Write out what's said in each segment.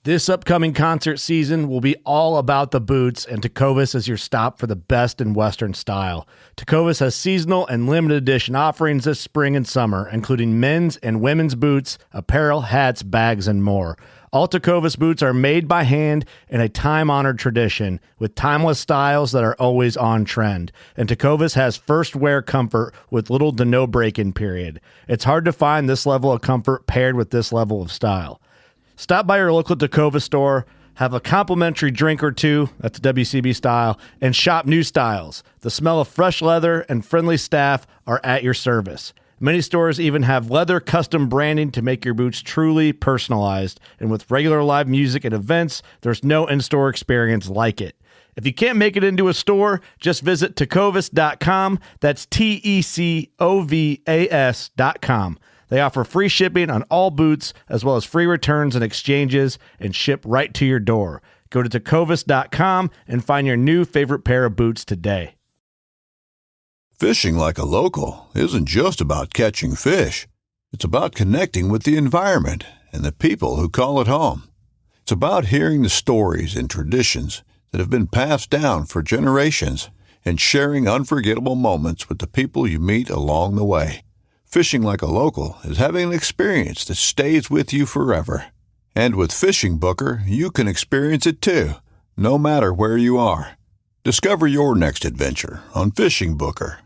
This upcoming concert season will be all about the boots, and Tecovas is your stop for the best in Western style. Tecovas has seasonal and limited edition offerings this spring and summer, including men's and women's boots, apparel, hats, bags, and more. All Tecovas boots are made by hand in a time-honored tradition with timeless styles that are always on trend. And Tecovas has first wear comfort with little to no break-in period. It's hard to find this level of comfort paired with this level of style. Stop by your local Tecovas store, have a complimentary drink or two, that's WCB style, and shop new styles. The smell of fresh leather and friendly staff are at your service. Many stores even have leather custom branding to make your boots truly personalized. And with regular live music and events, there's no in-store experience like it. If you can't make it into a store, just visit tecovas.com. That's TECOVAS.com. They offer free shipping on all boots, as well as free returns and exchanges, and ship right to your door. Go to tecovas.com and find your new favorite pair of boots today. Fishing like a local isn't just about catching fish. It's about connecting with the environment and the people who call it home. It's about hearing the stories and traditions that have been passed down for generations and sharing unforgettable moments with the people you meet along the way. Fishing like a local is having an experience that stays with you forever. And with Fishing Booker, you can experience it too, no matter where you are. Discover your next adventure on Fishing Booker.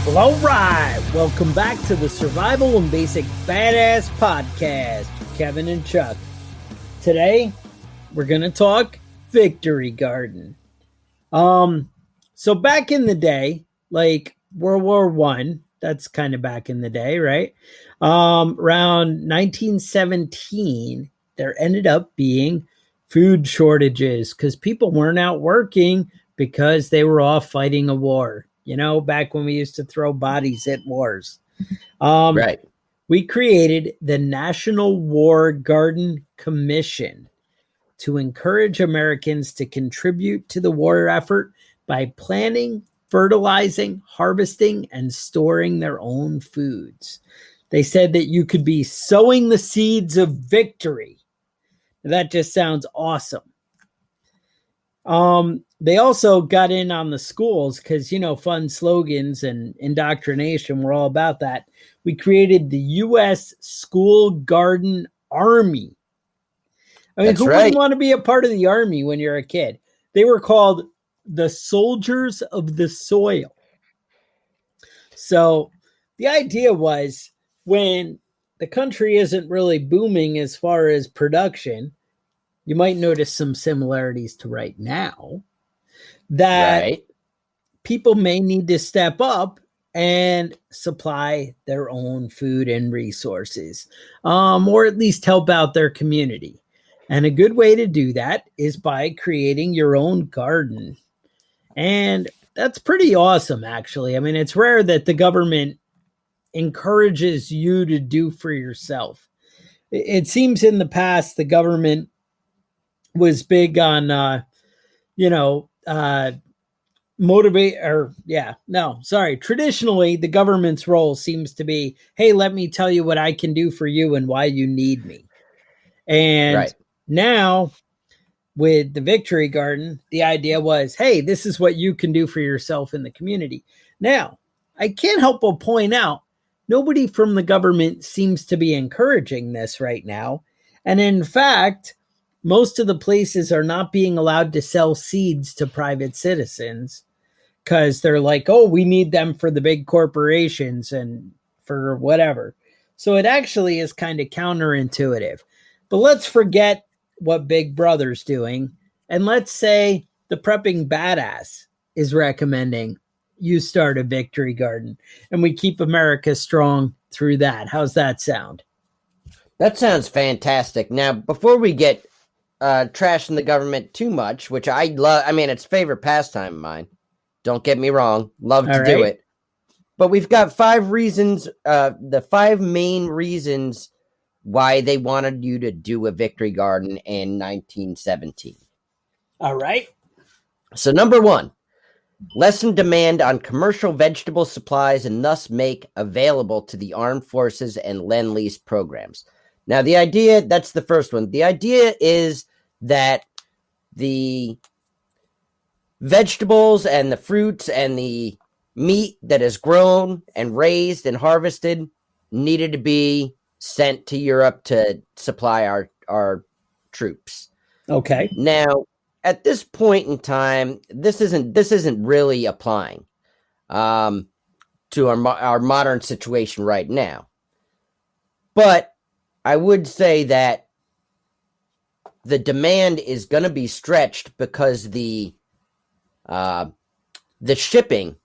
Well, all right. Welcome back to the Survival and Basic Badass Podcast. Kevin and Chuck. Today, we're going to talk Victory Garden. So back in the day, like World War I, that's kind of back in the day, right? Around 1917, there ended up being food shortages because people weren't out working because they were off fighting a war. You know, back when we used to throw bodies at wars. Right. We created the National War Garden Commission to encourage Americans to contribute to the war effort by planting, fertilizing, harvesting, and storing their own foods. They said that you could be sowing the seeds of victory. That just sounds awesome. They also got in on the schools because, you know, fun slogans and indoctrination were all about that. We created the U.S. School Garden Army. I mean, That's who right. wouldn't want to be a part of the Army when you're a kid? They were called the Soldiers of the Soil. So the idea was when the country isn't really booming as far as production, you might notice some similarities to right now, that people may need to step up and supply their own food and resources, or at least help out their community. And a good way to do that is by creating your own garden. And that's pretty awesome, actually. I mean, it's rare that the government encourages you to do for yourself. It seems in the past, the government was big on, traditionally the government's role seems to be, hey, let me tell you what I can do for you and why you need me. And now with the Victory Garden, the idea was, hey, this is what you can do for yourself in the community. Now, I can't help but point out, nobody from the government seems to be encouraging this right now. And in fact, most of the places are not being allowed to sell seeds to private citizens because they're like, oh, we need them for the big corporations and for whatever. So it actually is kind of counterintuitive. But let's forget what Big Brother's doing. And let's say the Prepping Badass is recommending you start a Victory Garden and we keep America strong through that. How's that sound? That sounds fantastic. Now, before we get trashing the government too much, which I love, I mean, it's favorite pastime of mine. Don't get me wrong. Love to do it. But we've got 5 reasons, the 5 main reasons why they wanted you to do a Victory Garden in 1917. All right. So number one, lessen demand on commercial vegetable supplies and thus make available to the armed forces and Lend-Lease programs. Now, that's the first one. The idea is that the vegetables and the fruits and the meat that is grown and raised and harvested needed to be sent to Europe to supply our troops. Okay. Now, at this point in time, this isn't really applying to our modern situation right now. But I would say that the demand is going to be stretched because the shipping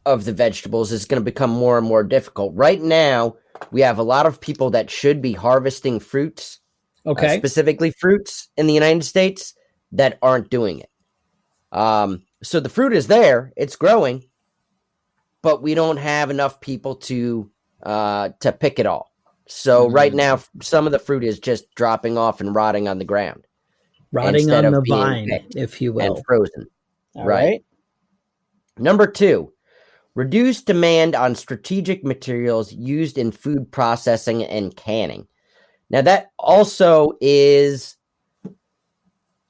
of the vegetables is going to become more and more difficult. Right now, we have a lot of people that should be harvesting fruits, specifically fruits in the United States, that aren't doing it. So the fruit is there, it's growing, but we don't have enough people to pick it all. So right now, some of the fruit is just dropping off and rotting on the ground. Rotting on the vine, if you will. And frozen. All right. Number two, reduce demand on strategic materials used in food processing and canning. Now, that also is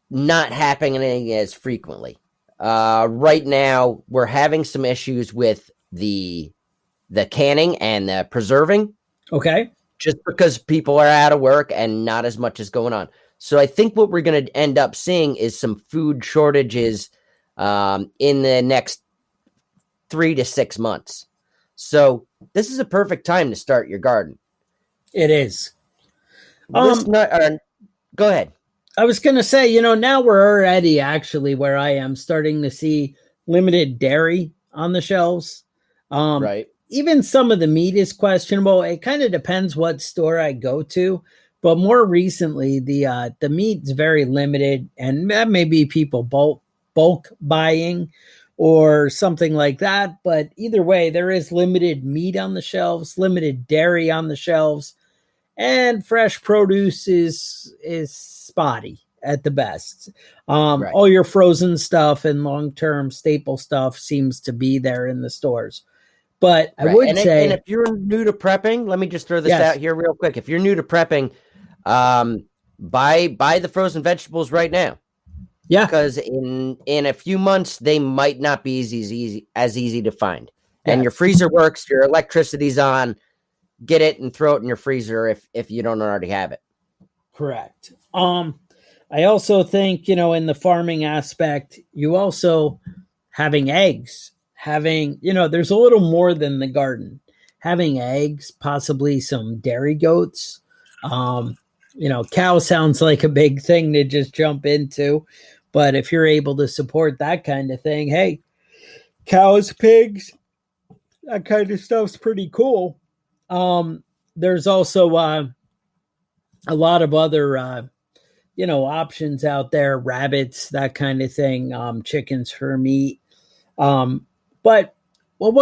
not happening as frequently. Right now, we're having some issues with the canning and the preserving. Okay. Just because people are out of work and not as much is going on. So I think what we're going to end up seeing is some food shortages in the next 3 to 6 months. So this is a perfect time to start your garden. It is. Go ahead. I was going to say, now we're already actually where I am starting to see limited dairy on the shelves. Right. Even some of the meat is questionable. It kind of depends what store I go to. But more recently, the meat's very limited, and that may be people bulk buying or something like that. But either way, there is limited meat on the shelves, limited dairy on the shelves, and fresh produce is spotty at the best. Right. All your frozen stuff and long-term staple stuff seems to be there in the stores. But I would say, and if you're new to prepping, let me just throw this out here real quick. If you're new to prepping, buy the frozen vegetables right now. Yeah, because in a few months they might not be as easy to find. And your freezer works, your electricity's on. Get it and throw it in your freezer if you don't already have it. Correct. I also think, in the farming aspect, you also having eggs. There's a little more than the garden. Having eggs, possibly some dairy goats. Cow sounds like a big thing to just jump into. But if you're able to support that kind of thing, hey, cows, pigs, that kind of stuff's pretty cool. There's also a lot of other, options out there, rabbits, that kind of thing, chickens for meat. What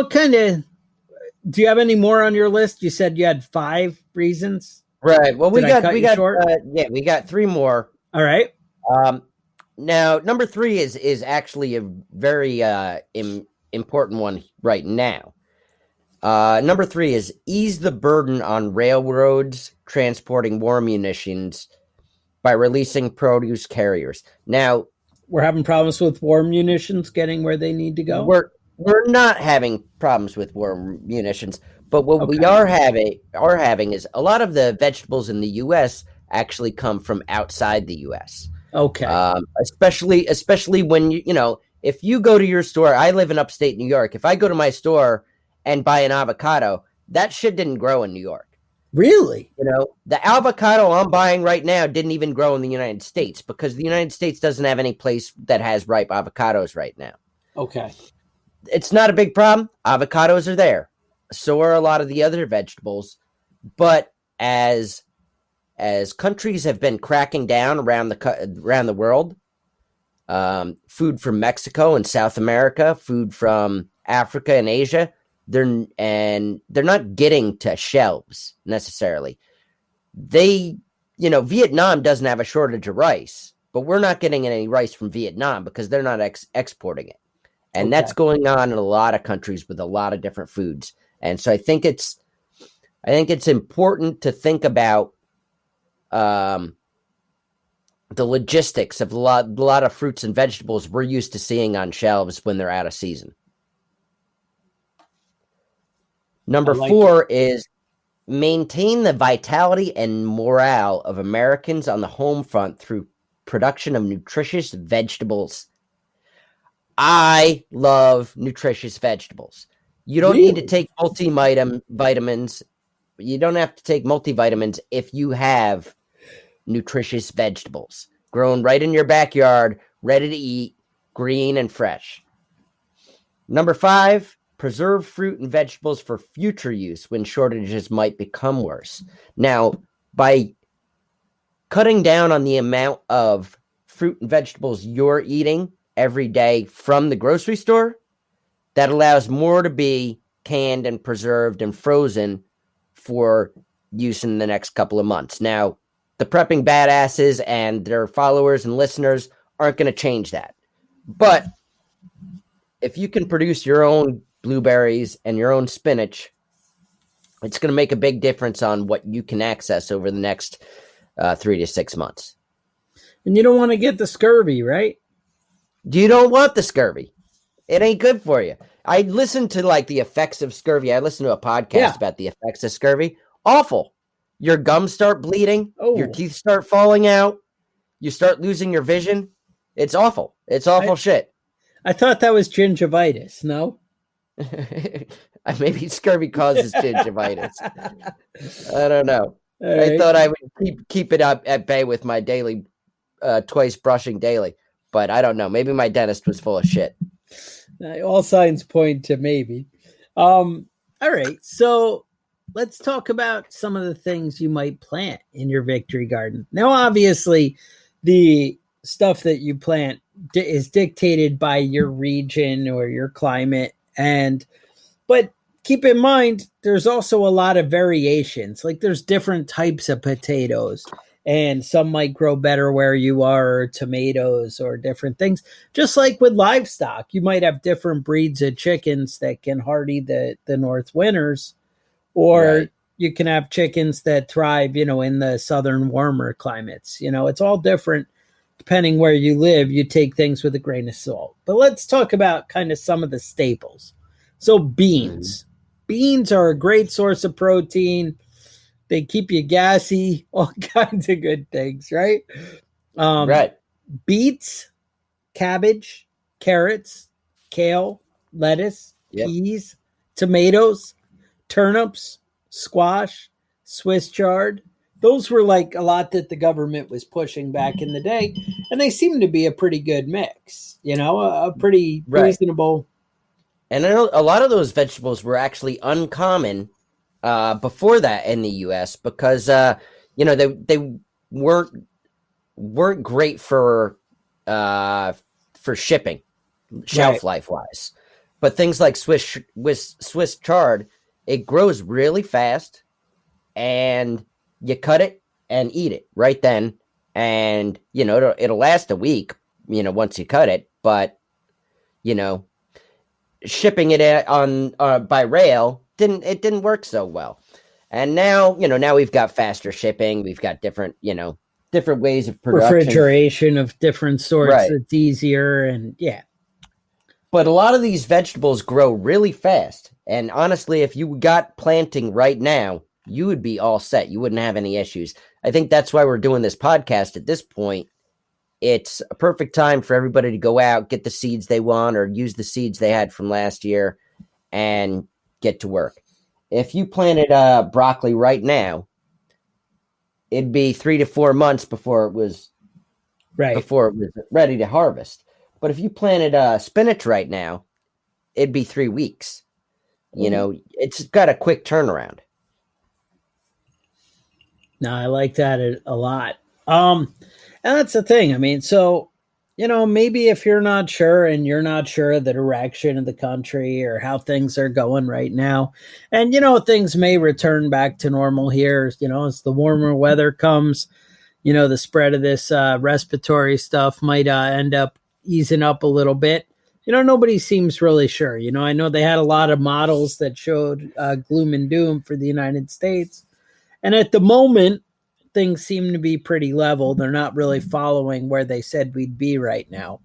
kind of, do you have any more on your list? You said you had 5 reasons. Right. Well, we got 3 more. All right. Now, number 3 is actually a very important one right now. Number 3 is ease the burden on railroads transporting war munitions by releasing produce carriers. Now, we're having problems with war munitions getting where they need to go. We're not having problems with war munitions, but what we are having is a lot of the vegetables in the U.S. actually come from outside the U.S. Okay. Especially when if you go to your store, I live in upstate New York. If I go to my store and buy an avocado, that shit didn't grow in New York. Really? The avocado I'm buying right now didn't even grow in the United States because the United States doesn't have any place that has ripe avocados right now. Okay. It's not a big problem. Avocados are there. So are a lot of the other vegetables. But as countries have been cracking down around the world, food from Mexico and South America, food from Africa and Asia, they're not getting to shelves necessarily. Vietnam doesn't have a shortage of rice, but we're not getting any rice from Vietnam because they're not exporting it. And that's going on in a lot of countries with a lot of different foods. And so I think it's important to think about the logistics of a lot of fruits and vegetables we're used to seeing on shelves when they're out of season. Number 4 is maintain the vitality and morale of Americans on the home front through production of nutritious vegetables. I love nutritious vegetables. You don't need to take multivitamins. You don't have to take multivitamins if you have nutritious vegetables grown right in your backyard, ready to eat, green and fresh. Number 5, preserve fruit and vegetables for future use when shortages might become worse. Now, by cutting down on the amount of fruit and vegetables you're eating every day from the grocery store, that allows more to be canned and preserved and frozen for use in the next couple of months. Now, the prepping badasses and their followers and listeners aren't going to change that. But if you can produce your own blueberries and your own spinach, it's going to make a big difference on what you can access over the next 3 to 6 months. And you don't want to get the scurvy, right? You don't want the scurvy. It ain't good for you. I listened to the effects of scurvy. I listened to a podcast about the effects of scurvy. Awful. Your gums start bleeding. Your teeth start falling out. You start losing your vision. It's awful. It's awful shit. I thought that was gingivitis. No? Maybe scurvy causes gingivitis. I don't know. Right. I thought I would keep it up at bay with my daily, twice brushing daily. But I don't know. Maybe my dentist was full of shit. All signs point to maybe. All right. So let's talk about some of the things you might plant in your victory garden. Now, obviously, the stuff that you plant is dictated by your region or your climate. But keep in mind, there's also a lot of variations. Like there's different types of potatoes. And some might grow better where you are, or tomatoes or different things. Just like with livestock, you might have different breeds of chickens that can hardy the north winters, or you can have chickens that thrive, in the southern warmer climates. It's all different depending where you live. You take things with a grain of salt. But let's talk about kind of some of the staples. So beans. Beans are a great source of protein. They keep you gassy, all kinds of good things, right? Beets, cabbage, carrots, kale, lettuce, peas, tomatoes, turnips, squash, Swiss chard. Those were a lot that the government was pushing back in the day. And they seem to be a pretty good mix, a pretty reasonable. And I know a lot of those vegetables were actually uncommon before that in the U.S. because they weren't great for shipping, shelf life wise. But things like Swiss chard, it grows really fast, and you cut it and eat it right then, and it'll last a week. Once you cut it, but shipping it on by rail didn't work so well. And now we've got faster shipping, we've got different ways of production, refrigeration of different sorts. It's easier, and but a lot of these vegetables grow really fast, and honestly, if you got planting right now, you would be all set. You wouldn't have any issues. I think that's why we're doing this podcast at this point. It's a perfect time for everybody to go out, get the seeds they want, or use the seeds they had from last year and get to work. If you planted broccoli right now, it'd be 3 to 4 months before it was ready to harvest. But if you planted spinach right now, it'd be 3 weeks. It's got a quick turnaround. No, I like that a lot. And that's the thing. I mean, so, maybe if you're not sure and you're not sure of the direction of the country or how things are going right now, and, things may return back to normal here, as the warmer weather comes, the spread of this respiratory stuff might end up easing up a little bit. Nobody seems really sure. I know they had a lot of models that showed gloom and doom for the United States. And at the moment, things seem to be pretty level. They're not really following where they said we'd be right now.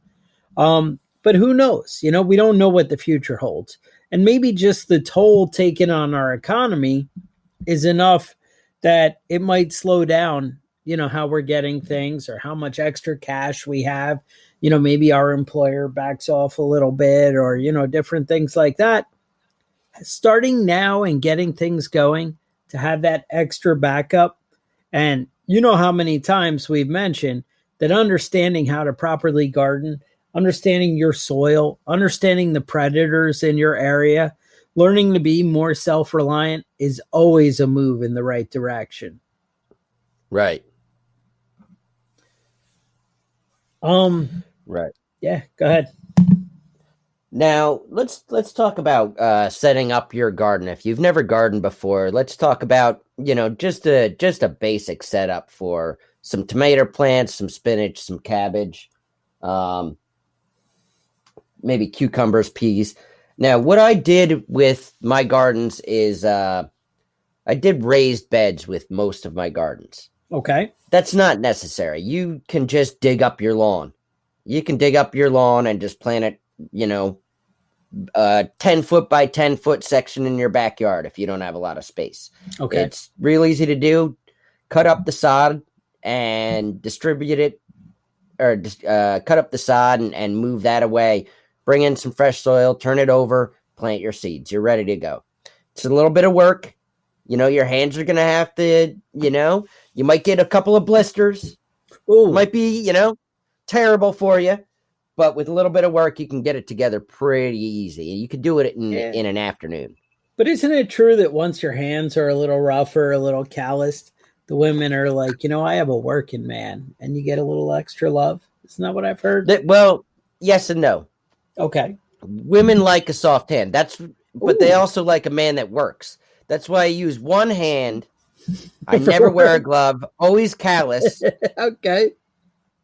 But who knows? We don't know what the future holds. And maybe just the toll taken on our economy is enough that it might slow down, how we're getting things or how much extra cash we have. Maybe our employer backs off a little bit or, different things like that. Starting now and getting things going to have that extra backup. And how many times we've mentioned that understanding how to properly garden, understanding your soil, understanding the predators in your area, learning to be more self-reliant is always a move in the right direction. Right. Right. Yeah, go ahead. Now, let's talk about setting up your garden. If you've never gardened before, let's talk about, just a basic setup for some tomato plants, some spinach, some cabbage, maybe cucumbers, peas. Now, what I did with my gardens is I did raised beds with most of my gardens. Okay. That's not necessary. You can just dig up your lawn. You can dig up your lawn and just plant it, 10-foot by 10-foot section in your backyard if you don't have a lot of space. Okay. It's real easy to do. Cut up the sod and distribute it, or cut up the sod and move that away. Bring in some fresh soil, turn it over, plant your seeds. You're ready to go. It's a little bit of work. Your hands are going to have to, you might get a couple of blisters. Ooh. Might be, terrible for you. But with a little bit of work, you can get it together pretty easy. You could do it in an afternoon. But isn't it true that once your hands are a little rougher, a little calloused, the women are like, I have a working man, and you get a little extra love? Isn't that what I've heard? Well, yes and no. Okay. Women like a soft hand. But they also like a man that works. That's why I use one hand. I never wear a glove, always callous. Okay.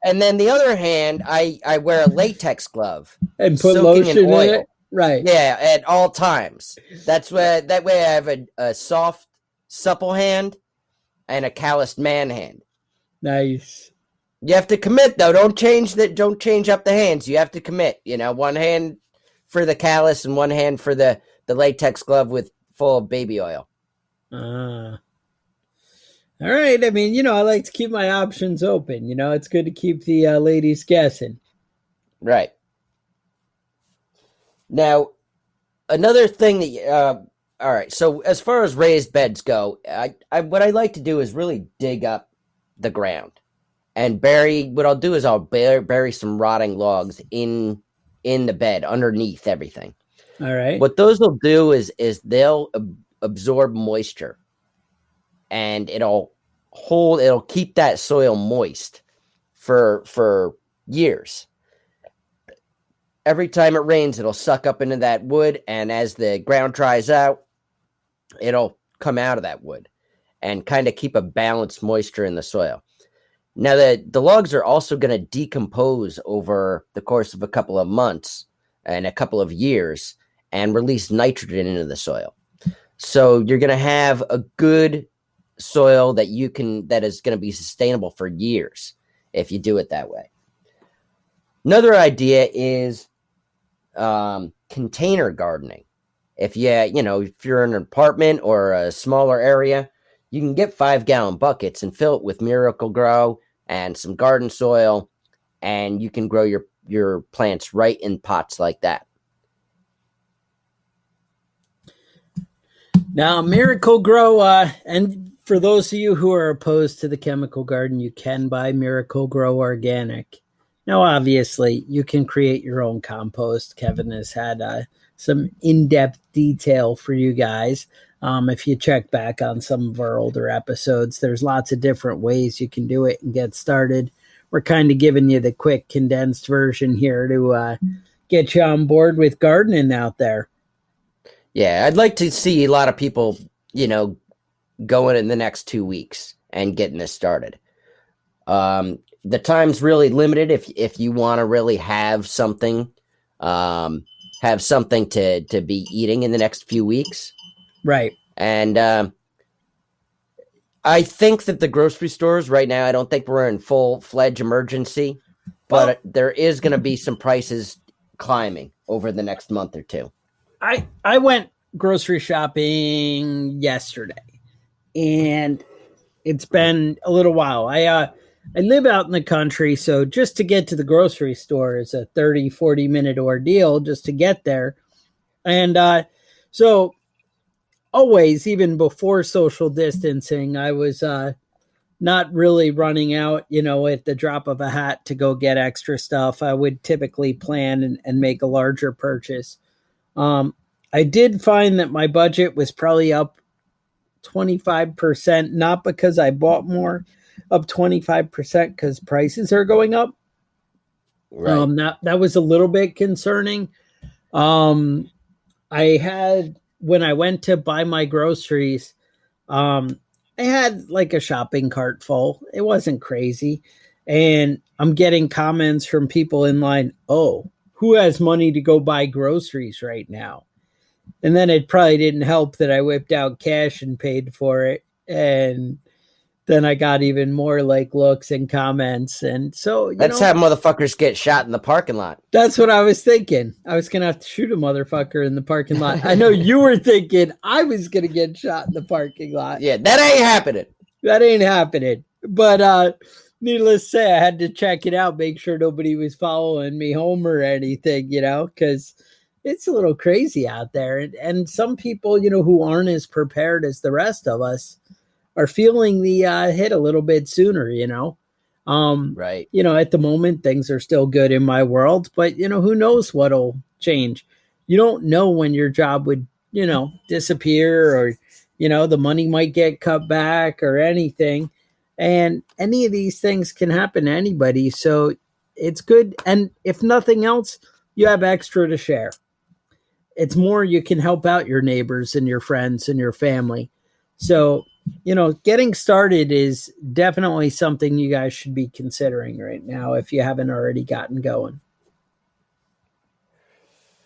And then the other hand, I wear a latex glove and put lotion in it. Right. Yeah, at all times. That way I have a soft, supple hand and a calloused man hand. Nice. You have to commit though. Don't change up the hands. You have to commit. One hand for the callus and one hand for the latex glove full of baby oil. All right. I mean, I like to keep my options open. It's good to keep the ladies guessing. Right. Now, another thing that, all right. So as far as raised beds go, what I like to do is really dig up the ground and what I'll do is I'll bury some rotting logs in the bed underneath everything. All right. What those will do is they'll absorb moisture. And it'll keep that soil moist for years. Every time it rains, it'll suck up into that wood, and as the ground dries out, it'll come out of that wood and kind of keep a balanced moisture in the soil. Now, the logs are also going to decompose over the course of a couple of months and a couple of years and release nitrogen into the soil. So you're going to have a good soil that is going to be sustainable for years if you do it that way. Another idea is container gardening. If you're in an apartment or a smaller area, you can get 5-gallon buckets and fill it with Miracle-Gro and some garden soil, and you can grow your plants right in pots like that. Now, Miracle-Gro, and for those of you who are opposed to the chemical garden, you can buy Miracle-Gro Organic. Now, obviously, you can create your own compost. Kevin has had some in-depth detail for you guys. If you check back on some of our older episodes, there's lots of different ways you can do it and get started. We're kind of giving you the quick condensed version here to get you on board with gardening out there. Yeah, I'd like to see a lot of people, going in the next 2 weeks and getting this started. The time's really limited if you want to really have something to be eating in the next few weeks. Right. And I think that the grocery stores right now, I don't think we're in full-fledged emergency, but there is going to be some prices climbing over the next month or two. I went grocery shopping yesterday, and it's been a little while. I live out in the country, so just to get to the grocery store is a 30, 40-minute ordeal just to get there. And so always, even before social distancing, I was not really running out, at the drop of a hat to go get extra stuff. I would typically plan and make a larger purchase. I did find that my budget was probably up 25%, not because I bought more, up 25% because prices are going up. Right. That was a little bit concerning. I had, when I went to buy my groceries, I had like a shopping cart full. It wasn't crazy. And I'm getting comments from people in line, oh, who has money to go buy groceries right now? And then it probably didn't help that I whipped out cash and paid for it. And then I got even more like looks and comments. And so, Let's have motherfuckers get shot in the parking lot. That's what I was thinking. I was going to have to shoot a motherfucker in the parking lot. I know you were thinking I was going to get shot in the parking lot. Yeah, that ain't happening. That ain't happening. But needless to say, I had to check it out, make sure nobody was following me home or anything, because it's a little crazy out there. And some people, who aren't as prepared as the rest of us are feeling the hit a little bit sooner, Right. At the moment, things are still good in my world, but, who knows what'll change. You don't know when your job would, disappear or, the money might get cut back or anything. And any of these things can happen to anybody. So it's good. And if nothing else, you have extra to share. It's more you can help out your neighbors and your friends and your family. So, getting started is definitely something you guys should be considering right now if you haven't already gotten going.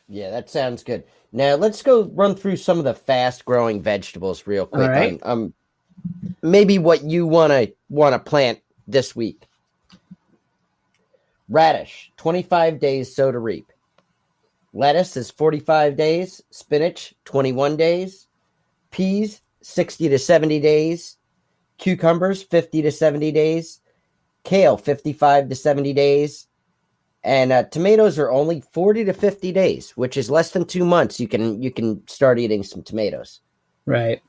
Yeah, that sounds good. Now let's go run through some of the fast-growing vegetables real quick. All right. Maybe what you wanna plant this week. Radish, 25 days sow to reap. Lettuce is 45 days. Spinach, 21 days. Peas, 60 to 70 days. Cucumbers, 50 to 70 days. Kale, 55 to 70 days. And tomatoes are only 40 to 50 days, which is less than 2 months. You can start eating some tomatoes. Right.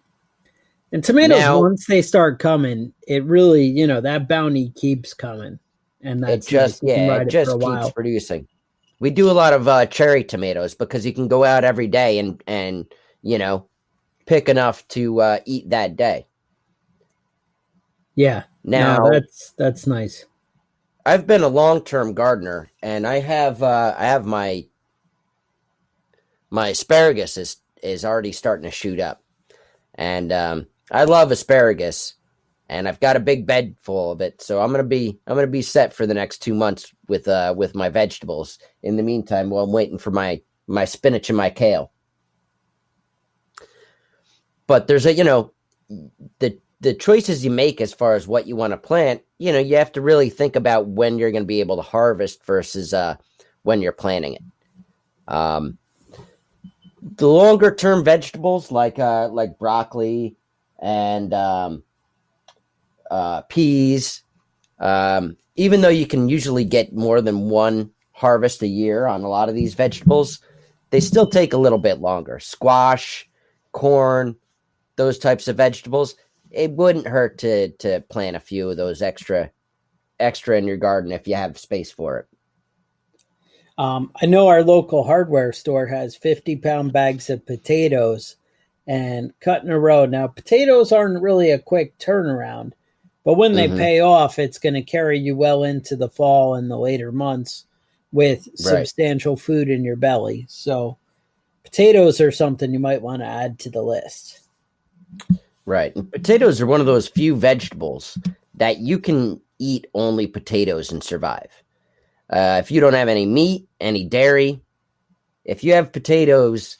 And tomatoes, once they start coming, it really, that bounty keeps coming. And that's it just keeps producing. We do a lot of cherry tomatoes because you can go out every day and pick enough to eat that day. Yeah. Now that's nice. I've been a long-term gardener, and I have my asparagus is already starting to shoot up, and I love asparagus, and I've got a big bed full of it, so I'm gonna be set for the next 2 months with my vegetables. In the meantime, while I'm waiting for my spinach and my kale. But there's the choices you make as far as what you want to plant, you have to really think about when you're going to be able to harvest versus when you're planting it. The longer term vegetables like broccoli and peas, even though you can usually get more than one harvest a year on a lot of these vegetables, they still take a little bit longer. Squash, corn, those types of vegetables, it wouldn't hurt to plant a few of those extra in your garden if you have space for it. I know our local hardware store has 50-pound bags of potatoes and cut in a row. Now, potatoes aren't really a quick turnaround, but when they pay off, it's going to carry you well into the fall and the later months with substantial food in your belly. So potatoes are something you might want to add to the list. Right. And potatoes are one of those few vegetables that you can eat only potatoes and survive. If you don't have any meat, any dairy, if you have potatoes,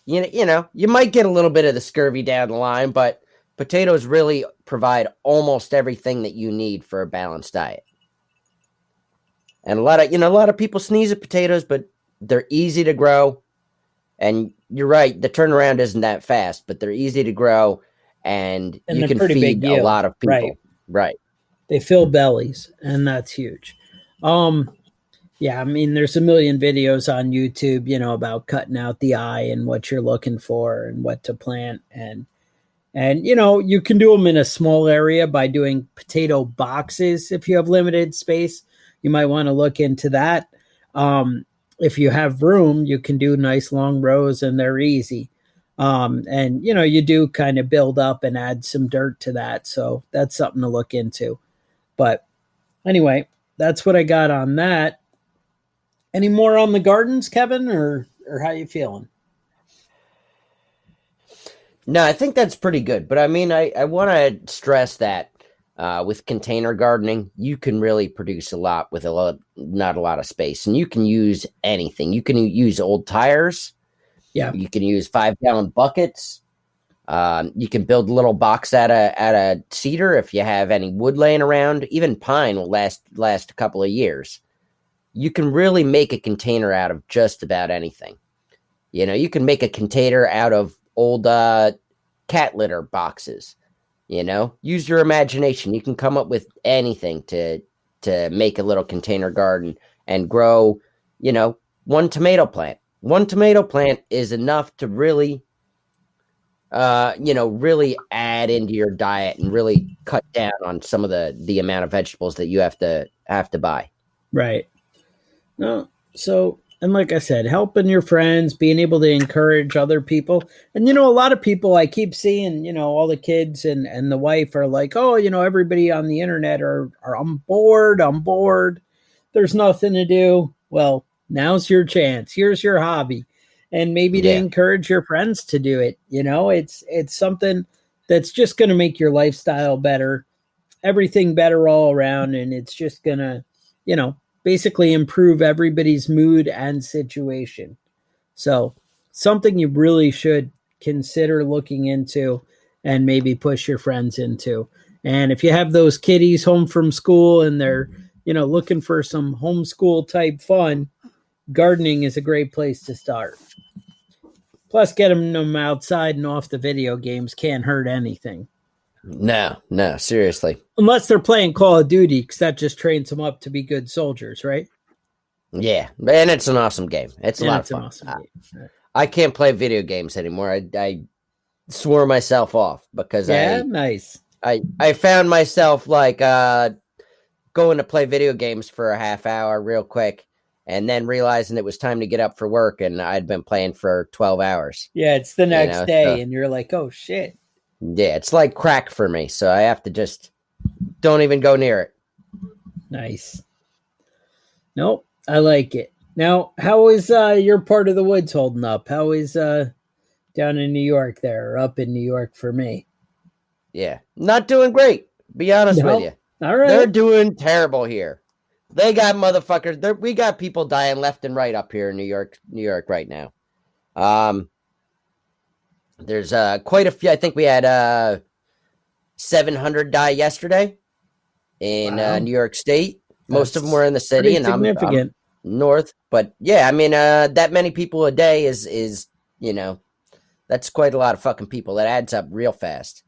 you know, you might get a little bit of the scurvy down the line, but potatoes really provide almost everything that you need for a balanced diet. And a lot of people sneeze at potatoes, but they're easy to grow. And you're right, the turnaround isn't that fast, but they're easy to grow, and you can feed a lot of people. Right. They fill bellies, and that's huge. Yeah, I mean, there's a million videos on YouTube, you know, about cutting out the eye and what you're looking for and what to plant. And you know, you can do them in a small area by doing potato boxes. If you have limited space, you might want to look into that. If you have room, you can do nice long rows, and they're easy. And, you know, you do kind of build up and add some dirt to that. So that's something to look into. But anyway, that's what I got on that. Any more on the gardens, Kevin, or how you feeling? No, I think that's pretty good. But I mean, I want to stress that with container gardening, you can really produce a lot with not a lot of space, and you can use anything. You can use old tires. Yeah, you can use 5-gallon buckets. You can build a little box out of cedar if you have any wood laying around. Even pine will last a couple of years. You can really make a container out of just about anything. You know, you can make a container out of old cat litter boxes. You know, use your imagination. You can come up with anything to make a little container garden and grow, you know, one tomato plant. One tomato plant is enough to really, really add into your diet and really cut down on some of the amount of vegetables that you have to buy. Right. No. So, and like I said, helping your friends, being able to encourage other people. And, you know, a lot of people I keep seeing, you know, all the kids and the wife are like, oh, you know, everybody on the internet are I'm bored. There's nothing to do. Well, now's your chance. Here's your hobby. And maybe to encourage your friends to do it. You know, it's something that's just going to make your lifestyle better, everything better all around. And it's just going to, you know, basically improve everybody's mood and situation. So something you really should consider looking into and maybe push your friends into. And if you have those kiddies home from school and they're, you know, looking for some homeschool type fun, gardening is a great place to start. Plus, getting them outside and off the video games can't hurt anything. No, seriously. Unless they're playing Call of Duty, because that just trains them up to be good soldiers, right? Yeah, and it's an awesome game. It's a lot of fun. Awesome game. I can't play video games anymore. I swore myself off because nice. I found myself like going to play video games for a half hour real quick, and then realizing it was time to get up for work, and I'd been playing for 12 hours. Yeah, it's the next day, and you're like, oh, shit. Yeah, it's like crack for me, so I have to just don't even go near it. Nice. Nope, I like it. Now, how is your part of the woods holding up? How is down in New York there, or up in New York for me? Yeah, not doing great, be honest with you. All right. They're doing terrible here. They got motherfuckers. We got people dying left and right up here in New York right now. There's quite a few. I think we had 700 die yesterday in New York State. Most of them were in the city, and I'm north. But yeah, I mean, that many people a day is you know, that's quite a lot of fucking people. That adds up real fast.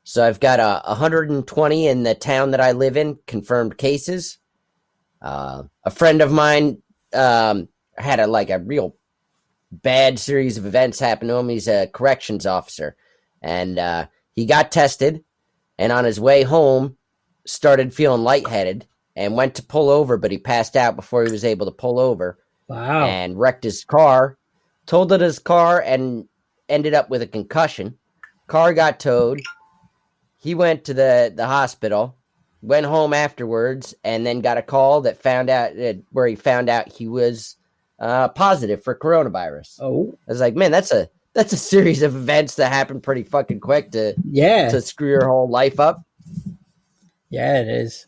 So I've got 120 in the town that I live in, confirmed cases. A friend of mine had a real bad series of events happen to him. He's a corrections officer, and he got tested, and on his way home started feeling lightheaded and went to pull over, but he passed out before he was able to pull over. Wow. And wrecked his car, totaled his car, and ended up with a concussion. Car got towed. He went to the hospital, went home afterwards, and then got a call that where he found out he was positive for coronavirus. Oh, I was like, man, that's a series of events that happen pretty fucking quick to screw your whole life up. Yeah, it is.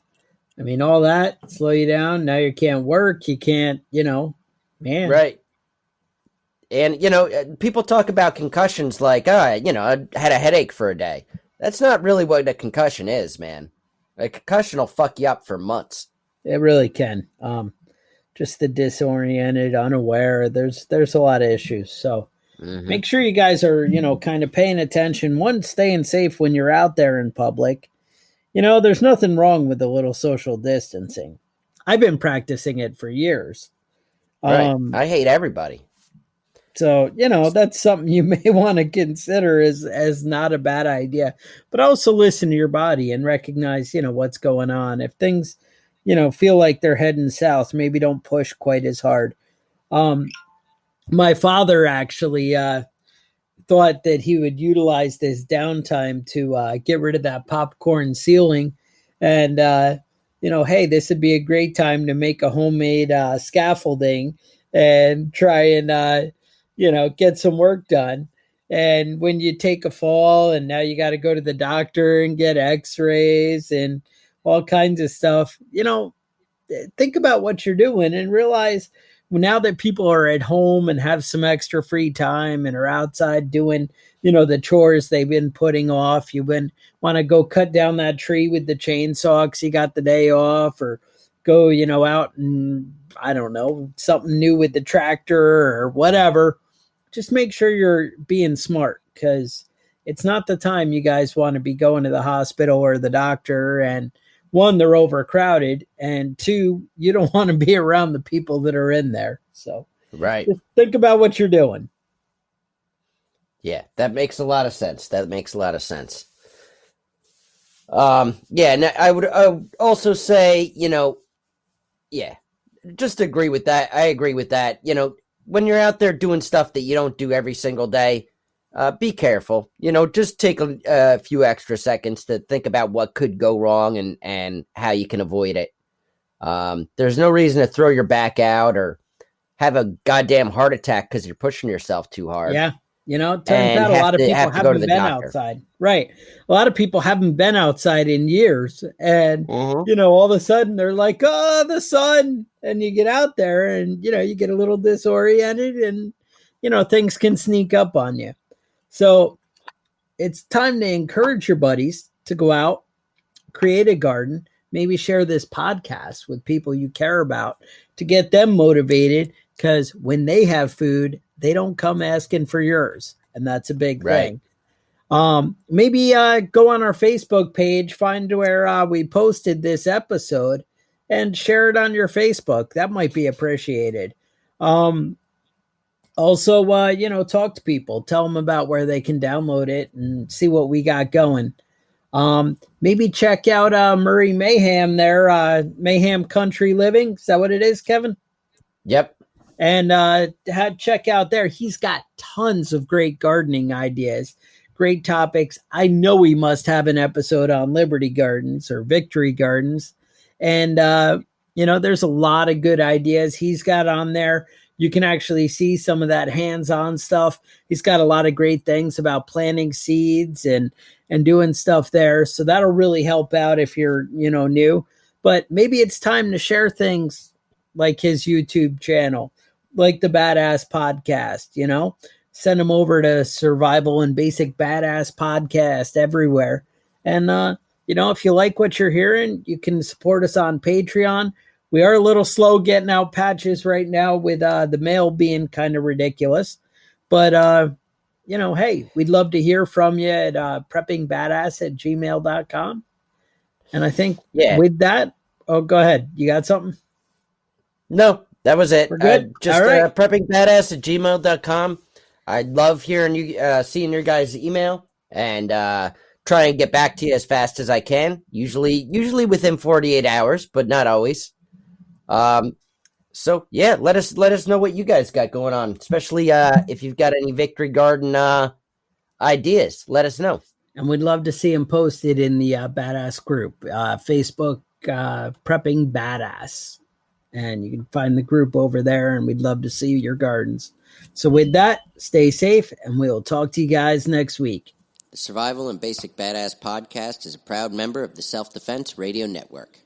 I mean, all that slow you down. Now you can't work. You can't, man. Right. And, people talk about concussions like, I had a headache for a day. That's not really what a concussion is, man. A concussion will fuck you up for months. It really can. Just the disoriented, unaware. There's a lot of issues. So make sure you guys are, kind of paying attention. One, staying safe when you're out there in public. There's nothing wrong with a little social distancing. I've been practicing it for years. Right. I hate everybody. So, that's something you may want to consider as not a bad idea. But also listen to your body and recognize, what's going on. If things, feel like they're heading south, maybe don't push quite as hard. My father actually thought that he would utilize this downtime to get rid of that popcorn ceiling. And, hey, this would be a great time to make a homemade scaffolding and try and, get some work done. And when you take a fall and now you got to go to the doctor and get x-rays and all kinds of stuff, think about what you're doing and realize now that people are at home and have some extra free time and are outside doing, the chores they've been putting off, you want to go cut down that tree with the chainsaw because you got the day off, or go, out and, I don't know, something new with the tractor or whatever. Just make sure you're being smart, because it's not the time you guys want to be going to the hospital or the doctor. And one, they're overcrowded, and two, you don't want to be around the people that are in there. So right. Just think about what you're doing. Yeah, that makes a lot of sense. Yeah, and I would also say, yeah, just agree with that. I agree with that. When you're out there doing stuff that you don't do every single day, be careful. Just take a few extra seconds to think about what could go wrong and how you can avoid it. There's no reason to throw your back out or have a goddamn heart attack because you're pushing yourself too hard. Yeah. It turns out a lot of people haven't been outside. Right. A lot of people haven't been outside in years. And, all of a sudden they're like, oh, the sun. And you get out there and, you get a little disoriented and, things can sneak up on you. So it's time to encourage your buddies to go out, create a garden, maybe share this podcast with people you care about to get them motivated, because when they have food, they don't come asking for yours. And that's a big thing. Maybe go on our Facebook page, find where we posted this episode and share it on your Facebook. That might be appreciated. Also, talk to people, tell them about where they can download it and see what we got going. Maybe check out Murray Mayhem there, Mayhem Country Living. Is that what it is, Kevin? Yep. And check out there. He's got tons of great gardening ideas, great topics. I know he must have an episode on Liberty Gardens or Victory Gardens. And, there's a lot of good ideas he's got on there. You can actually see some of that hands-on stuff. He's got a lot of great things about planting seeds and doing stuff there. So that'll really help out if you're, new. But maybe it's time to share things like his YouTube channel, like the Badass Podcast, send them over to Survival and Basic Badass Podcast everywhere. And, if you like what you're hearing, you can support us on Patreon. We are a little slow getting out patches right now with the mail being kind of ridiculous. But, hey, we'd love to hear from you at preppingbadass@gmail.com. And I think with that, go ahead. You got something? No, that was it. We're good? Just right. Preppingbadass@gmail.com. I'd love hearing you, seeing your guys' email, and try and get back to you as fast as I can. Usually within 48 hours, but not always. So yeah, let us know what you guys got going on, especially if you've got any Victory Garden ideas. Let us know, and we'd love to see them posted in the Badass group, Facebook, Prepping Badass. And you can find the group over there, and we'd love to see your gardens. So with that, stay safe, and we'll talk to you guys next week. The Survival and Basic Badass podcast is a proud member of the Self-Defense Radio Network.